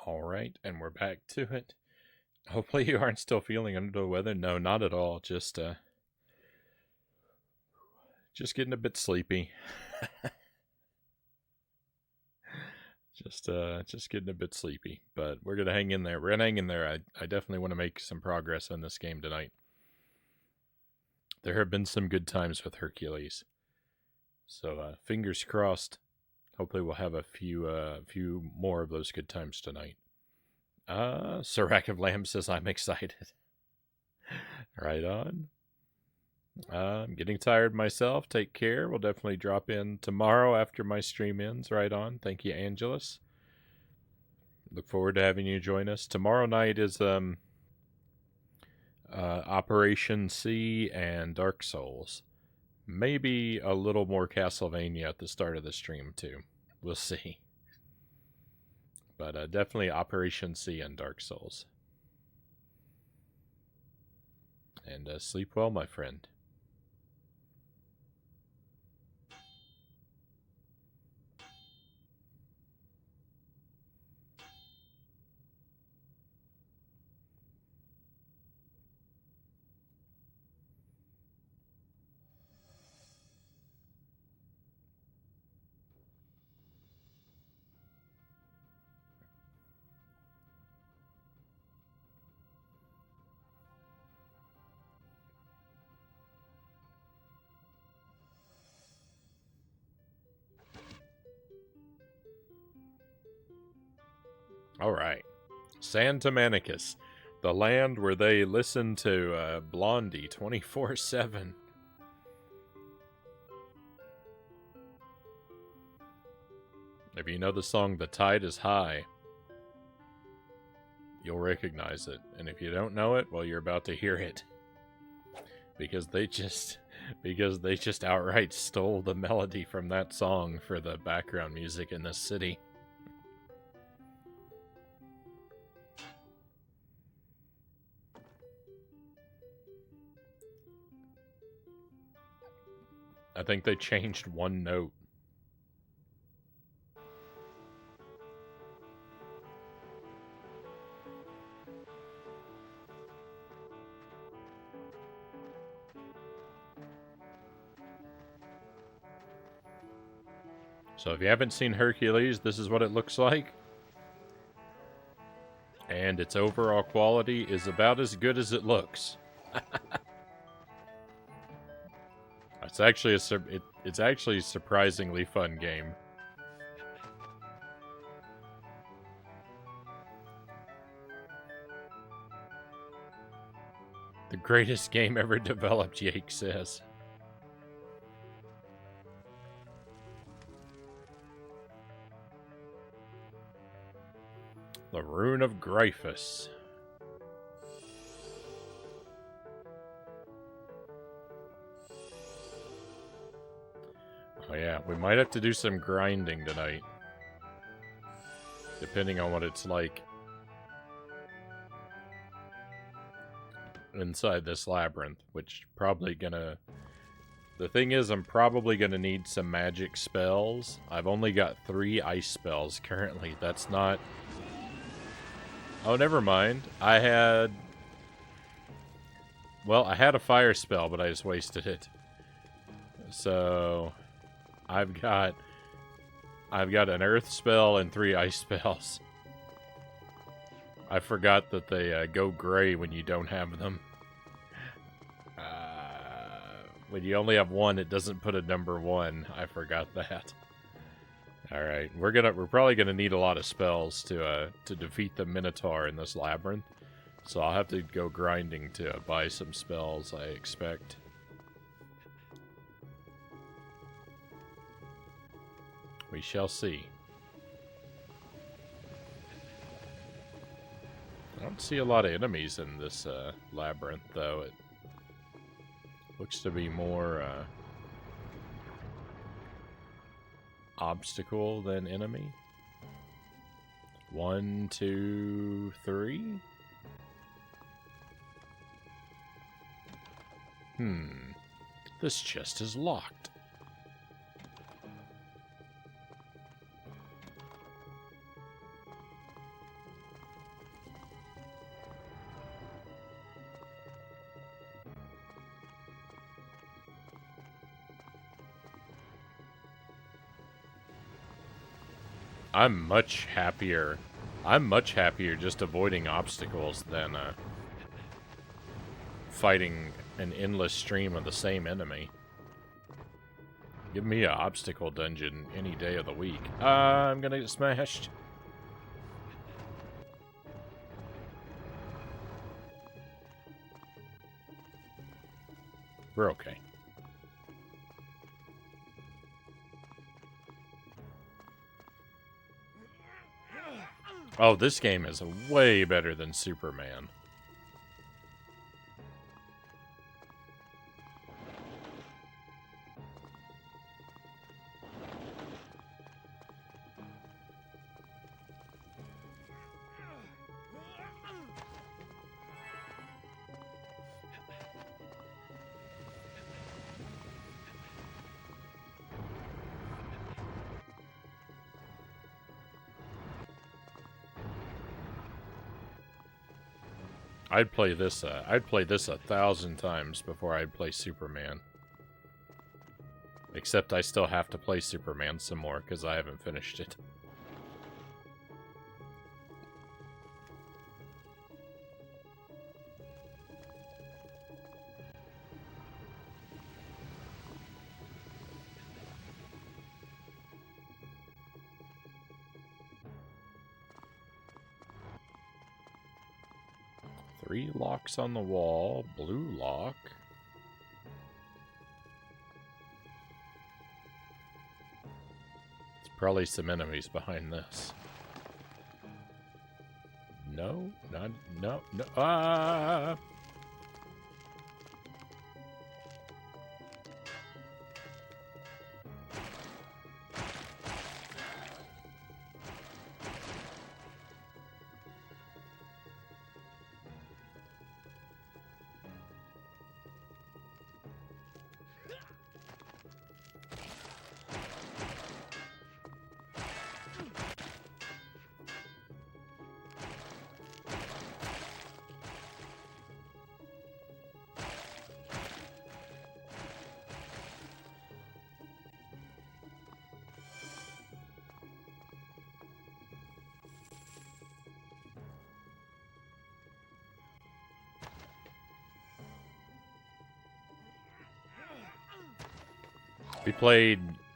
All right, and we're back to it. Hopefully you aren't still feeling under the weather. No, not at all. Just getting a bit sleepy. Just getting a bit sleepy. But we're gonna hang in there. We're gonna hang in there. I definitely want to make some progress on this game tonight. There have been some good times with Hercules. So fingers crossed. Hopefully we'll have a few more of those good times tonight. Sirac of Lamb says I'm excited. Right on. I'm getting tired myself. Take care. We'll definitely drop in tomorrow after my stream ends. Right on. Thank you, Angelus. Look forward to having you join us. Tomorrow night is Operation C and Dark Souls. Maybe a little more Castlevania at the start of the stream too. We'll see. But definitely Operation C and Dark Souls. And sleep well, my friend. All right. Santa Manicus, the land where they listen to Blondie 24/7. If you know the song The Tide is High, you'll recognize it. And if you don't know it, well, you're about to hear it. Because they just outright stole the melody from that song for the background music in this city. I think they changed one note. So if you haven't seen Hercules, this is what it looks like. And its overall quality is about as good as it looks. It's actually it's actually a surprisingly fun game. The greatest game ever developed, Yake says. The Rune of Gryphus. Oh yeah, we might have to do some grinding tonight. Depending on what it's like inside this labyrinth, which probably gonna... The thing is, I'm probably gonna need some magic spells. I've only got 3 ice spells currently. That's not... Oh, never mind. I had a fire spell, but I just wasted it. So... I've got an earth spell and 3 ice spells. I forgot that they go gray when you don't have them. When you only have 1, it doesn't put a number 1. I forgot that. All right, we're probably gonna need a lot of spells to defeat the Minotaur in this labyrinth. So I'll have to go grinding to buy some spells, I expect. We shall see. I don't see a lot of enemies in this labyrinth, though. It looks to be more obstacle than enemy. 1, 2, 3. This chest is locked. I'm much happier. I'm much happier just avoiding obstacles than fighting an endless stream of the same enemy. Give me an obstacle dungeon any day of the week. I'm gonna get smashed. We're okay. Oh, this game is way better than Superman. I'd play this 1,000 times before I'd play Superman. Except I still have to play Superman some more, because I haven't finished it. Three locks on the wall, blue lock. There's probably some enemies behind this. No, no. Ah!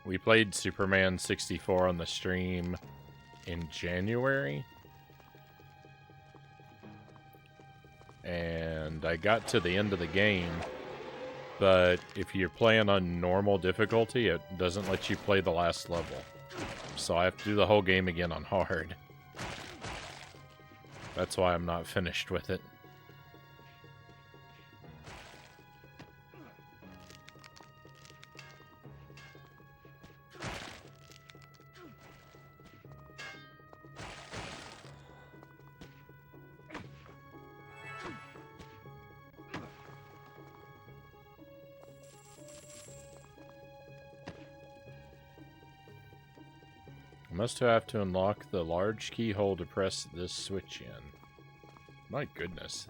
We played Superman 64 on the stream in January. And I got to the end of the game, but if you're playing on normal difficulty, it doesn't let you play the last level. So I have to do the whole game again on hard. That's why I'm not finished with it. Must have to unlock the large keyhole to press this switch in. My goodness.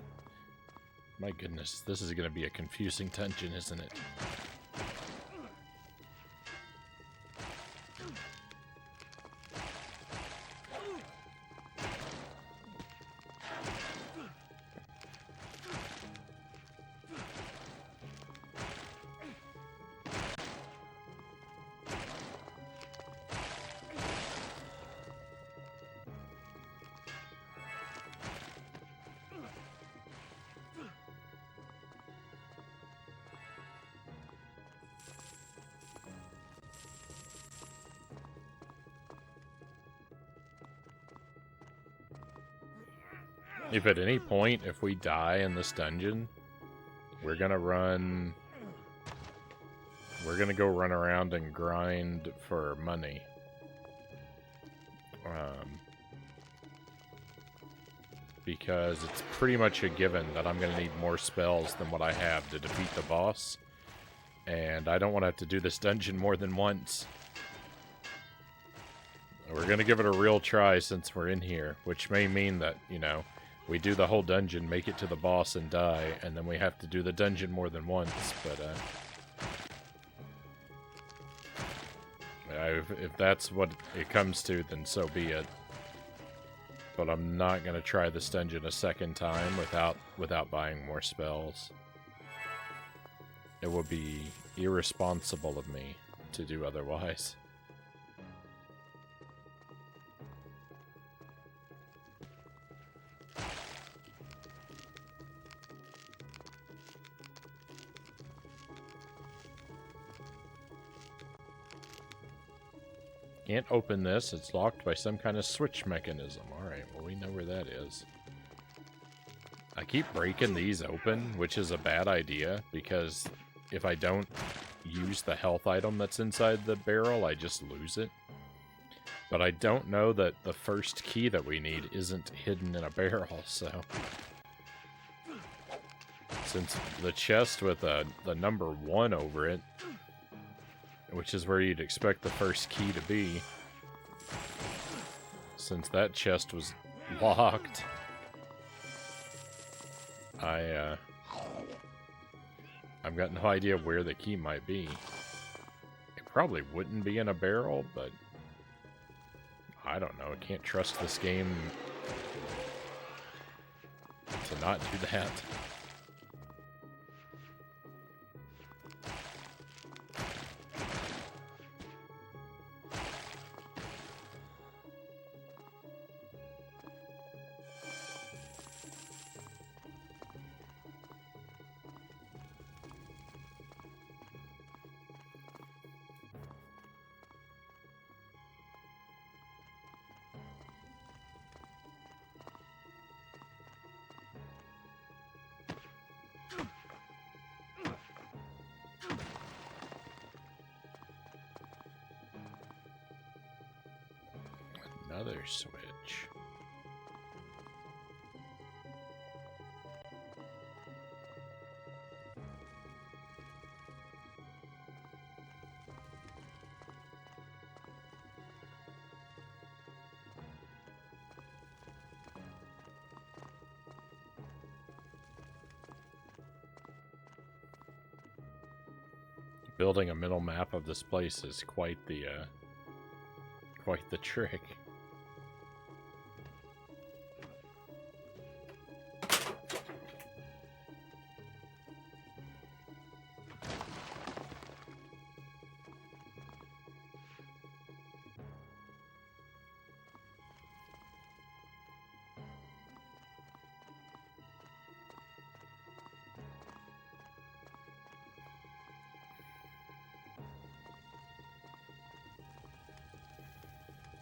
My goodness, this is going to be a confusing dungeon, isn't it? If at any point, if we die in this dungeon, we're gonna go run around and grind for money. Because it's pretty much a given that I'm gonna need more spells than what I have to defeat the boss. And I don't want to have to do this dungeon more than once. We're gonna give it a real try since we're in here, which may mean that, you know, we do the whole dungeon, make it to the boss and die, and then we have to do the dungeon more than once, but If that's what it comes to, then so be it. But I'm not gonna try this dungeon a second time without buying more spells. It would be irresponsible of me to do otherwise. Can't open this. It's locked by some kind of switch mechanism. Alright, well, we know where that is. I keep breaking these open, which is a bad idea, because if I don't use the health item that's inside the barrel, I just lose it. But I don't know that the first key that we need isn't hidden in a barrel, so... Since the chest with the number 1 over it, which is where you'd expect the first key to be, since that chest was locked, I've got no idea where the key might be. It probably wouldn't be in a barrel, but I don't know. I can't trust this game to not do that. Another switch. Building a mental map of this place is quite the trick.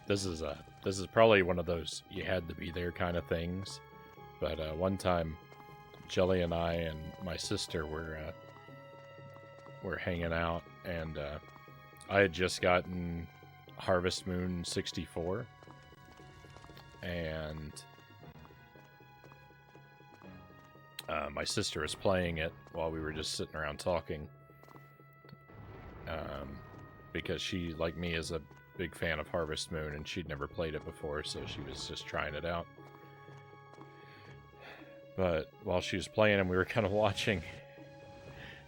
This is probably one of those you had to be there kind of things. But one time, Jelly and I and my sister were hanging out, and I had just gotten Harvest Moon 64, and my sister was playing it while we were just sitting around talking, because she, like me, is a big fan of Harvest Moon, and she'd never played it before, so she was just trying it out. But while she was playing and we were kind of watching,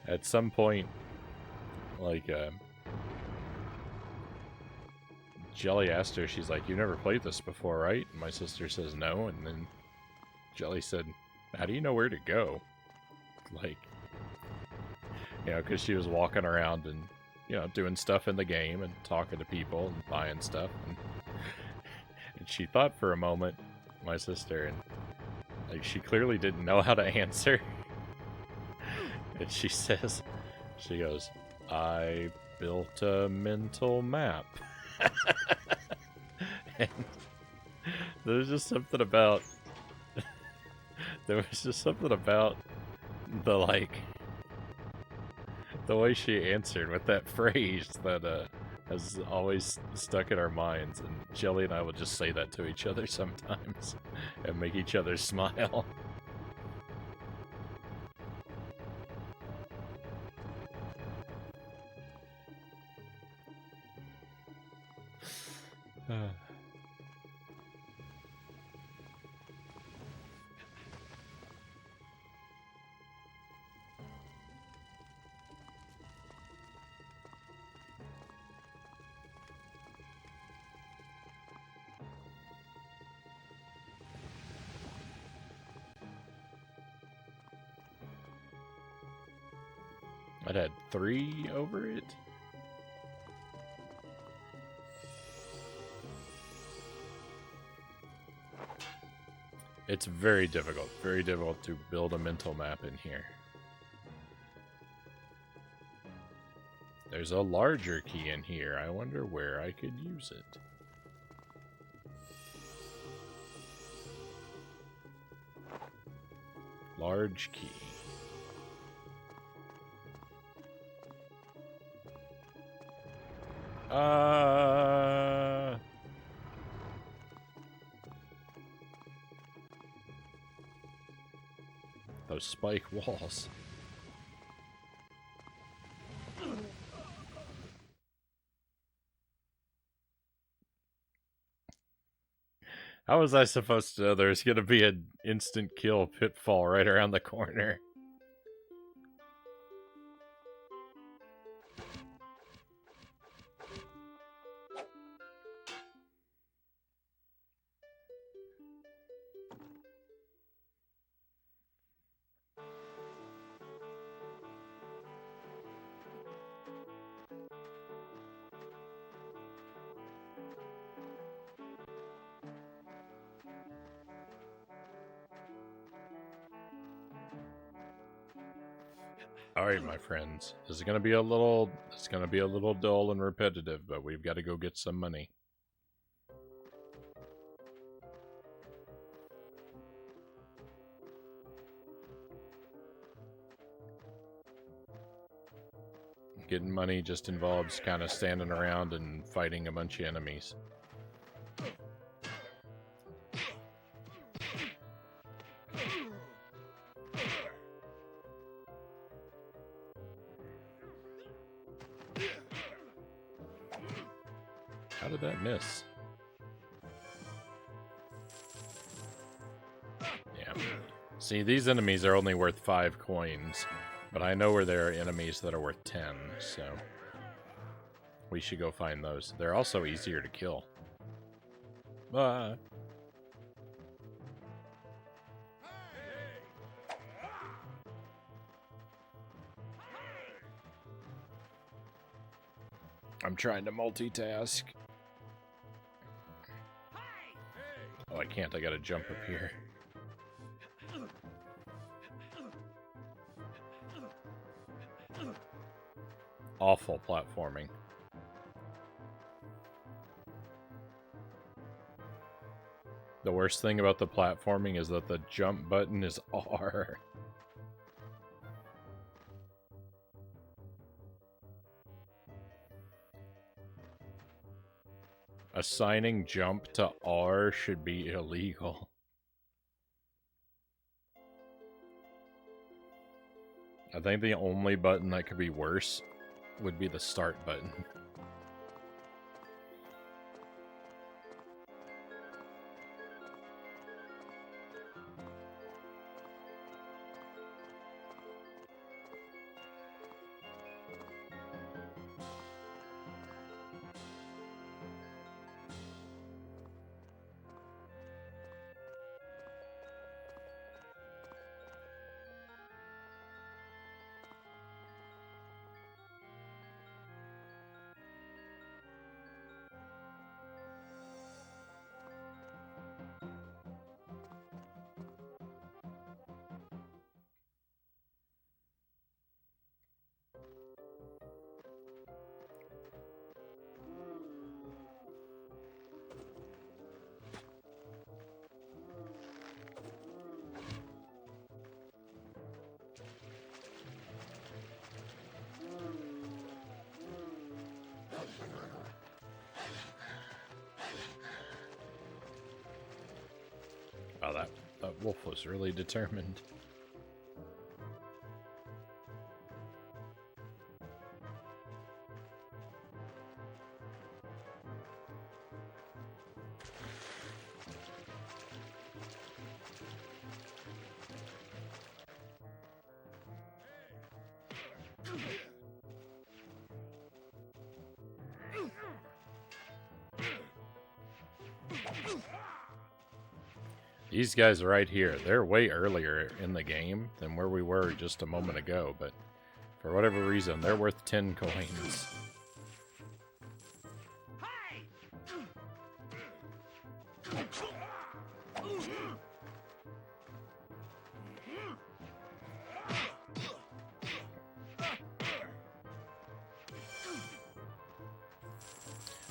at some point, like, Jelly asked her, she's like, "You never played this before, right?" And my sister says no, and then Jelly said, "How do you know where to go?" Like, you know, because she was walking around and, you know, doing stuff in the game and talking to people and buying stuff. And she thought for a moment, my sister, and like she clearly didn't know how to answer. And she says, she goes, "I built a mental map." And there was just something about the, like, the way she answered with that phrase that has always stuck in our minds, and Jelly and I will just say that to each other sometimes and make each other smile. I'd had 3 over it. It's very difficult to build a mental map in here. There's a larger key in here. I wonder where I could use it. Large key. Those spike walls. How was I supposed to know there's going to be an instant kill pitfall right around the corner? All right, my friends. This is going to be a little dull and repetitive, but we've got to go get some money. Getting money just involves kind of standing around and fighting a bunch of enemies. How did that miss? Yeah. See, these enemies are only worth 5 coins, but I know where there are enemies that are worth 10, so we should go find those. They're also easier to kill. I'm trying to multitask. Oh, I can't. I gotta jump up here. Awful platforming. The worst thing about the platforming is that the jump button is R. Assigning jump to R should be illegal. I think the only button that could be worse would be the start button. Wow, that wolf was really determined. These guys right here, they're way earlier in the game than where we were just a moment ago, but For whatever reason, they're worth 10 coins.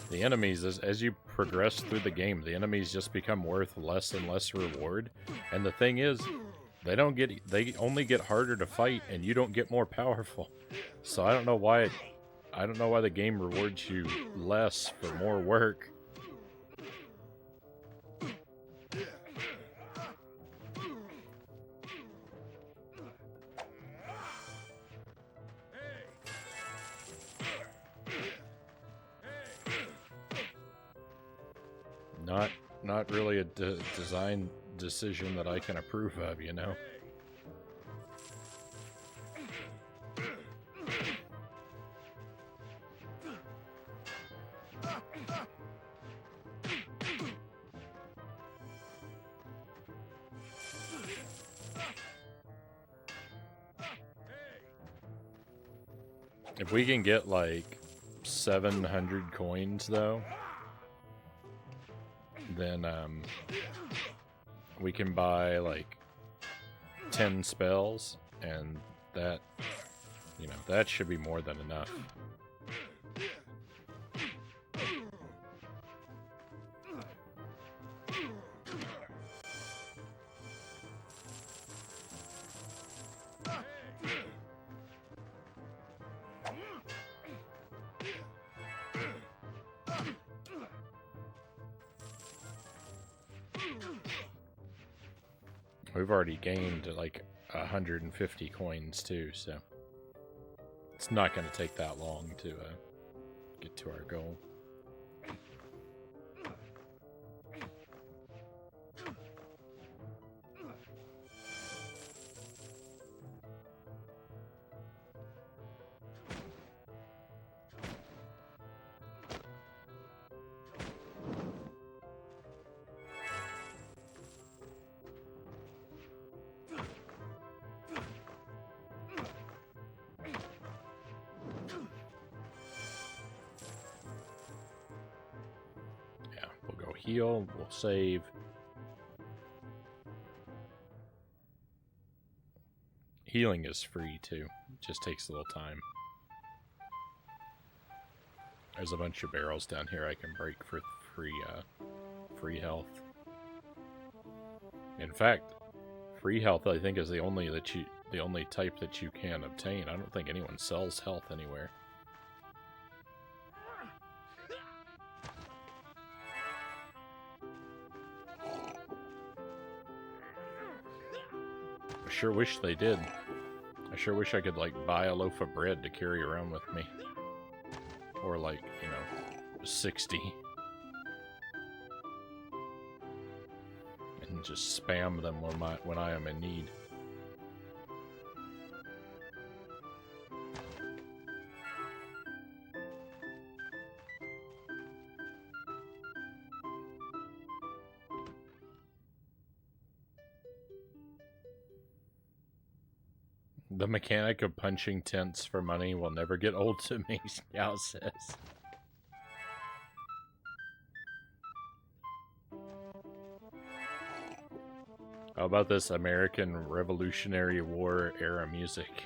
The enemies, as you progress through the game, the enemies just become worth less and less reward. And the thing is, they only get harder to fight, and you don't get more powerful. So I don't know why the game rewards you less for more work. Not really a design decision that I can approve of, you know? If we can get like 700 coins though, then we can buy like 10 spells, and that, you know, that should be more than enough. We've already gained like 150 coins too, so it's not going to take that long to get to our goal. Heal, we'll save. Healing is free too, it just takes a little time. There's a bunch of barrels down here I can break for free health. In fact, free health I think is the only type that you can obtain. I don't think anyone sells health anywhere. I sure wish they did. I sure wish I could, like, buy a loaf of bread to carry around with me. Or, like, you know, 60. And just spam them when I am in need. The mechanic of punching tents for money will never get old to me, Scout says. How about this American Revolutionary War era music?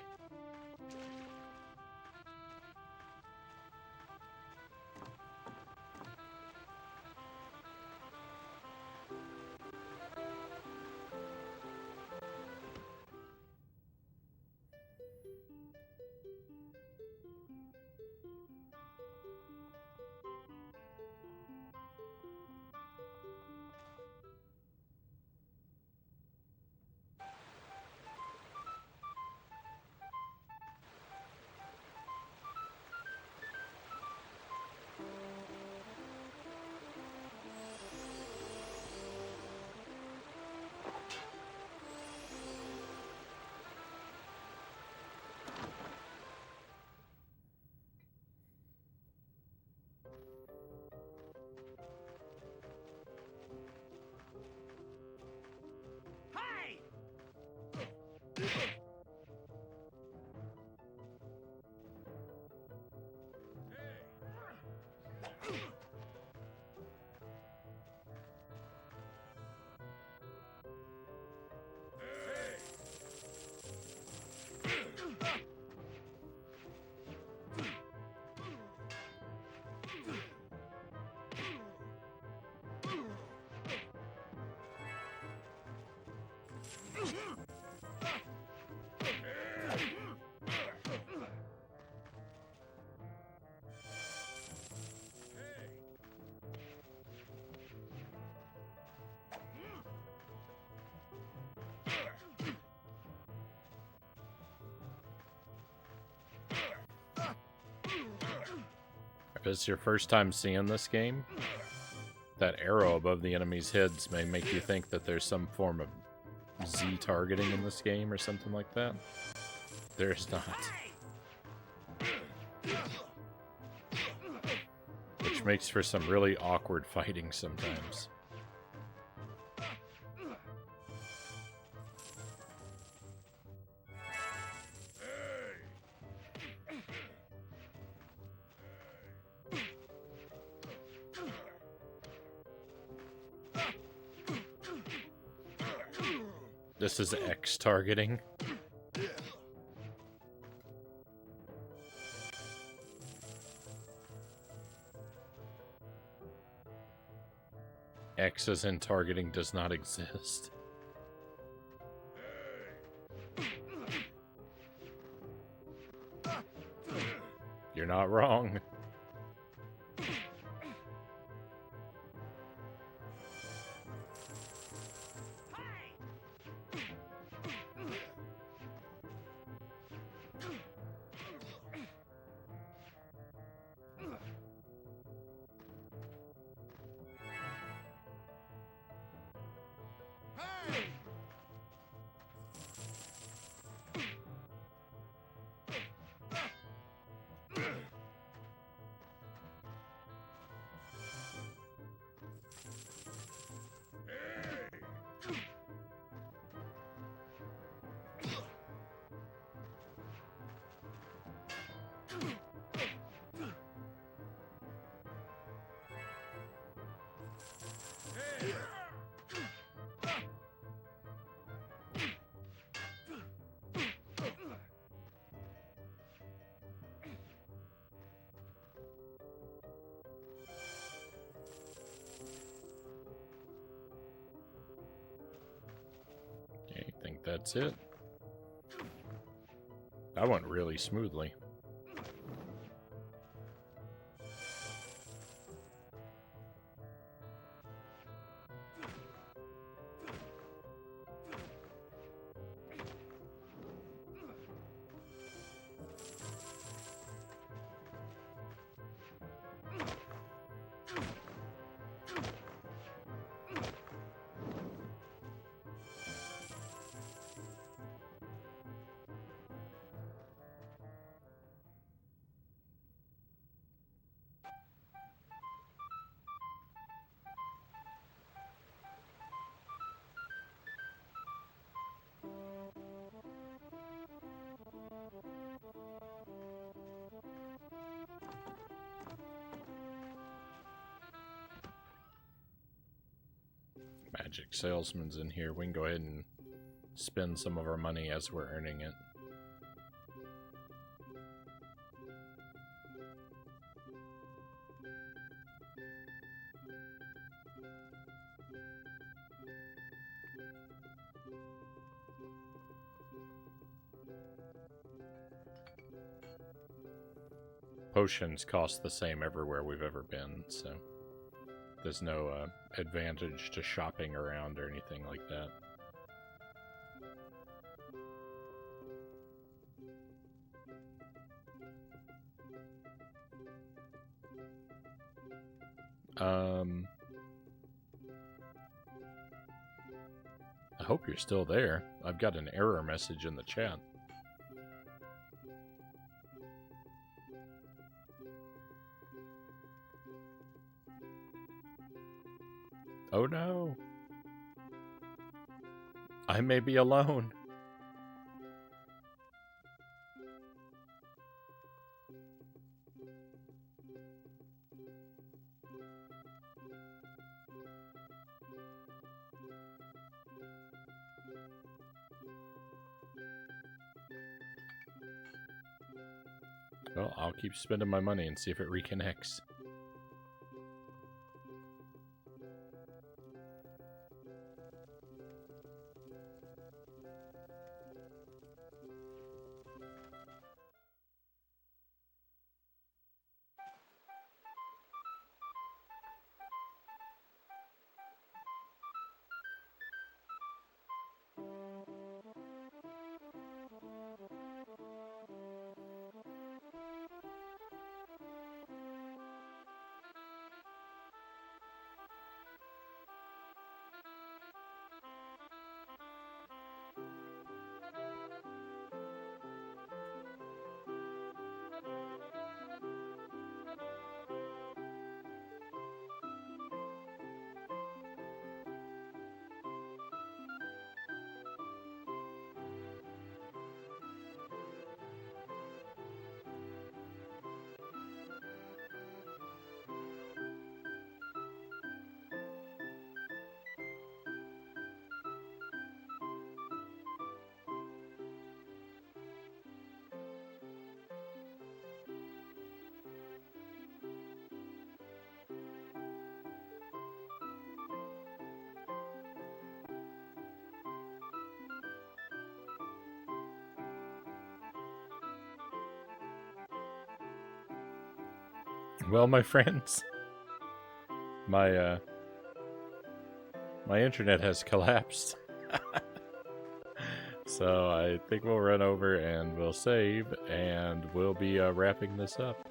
If it's your first time seeing this game, that arrow above the enemies' heads may make you think that there's some form of Z targeting in this game or something like that. There's not. Which makes for some really awkward fighting sometimes. This is X targeting. X as in targeting does not exist. You're not wrong. Okay, I think that's it. That went really smoothly. Magic salesman's in here. We can go ahead and spend some of our money as we're earning it. Potions cost the same everywhere we've ever been, so there's no advantage to shopping around or anything like that. I hope you're still there. I've got an error message in the chat. Oh no! I may be alone. Well, I'll keep spending my money and see if it reconnects. Well, my friends, my my internet has collapsed. So I think we'll run over and we'll save, and we'll be wrapping this up.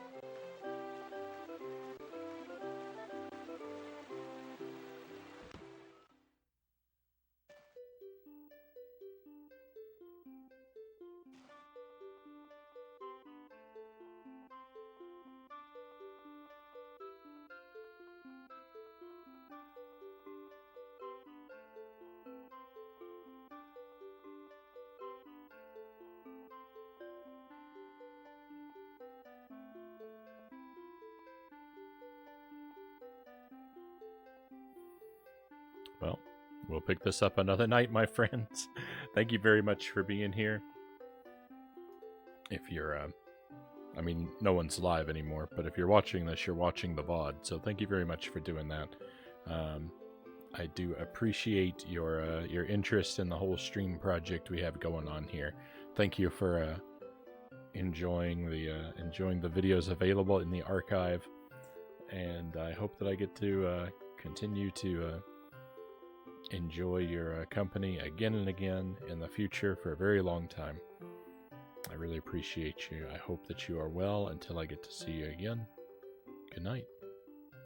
Well, we'll pick this up another night, my friends. Thank you very much for being here. If you're, I mean, no one's live anymore, but if you're watching this, you're watching the VOD, so thank you very much for doing that. I do appreciate your interest in the whole stream project we have going on here. Thank you for enjoying the videos available in the archive, and I hope that I get to continue to enjoy your company again and again in the future for a very long time. I really appreciate you. I hope that you are well until I get to see you again. Good night.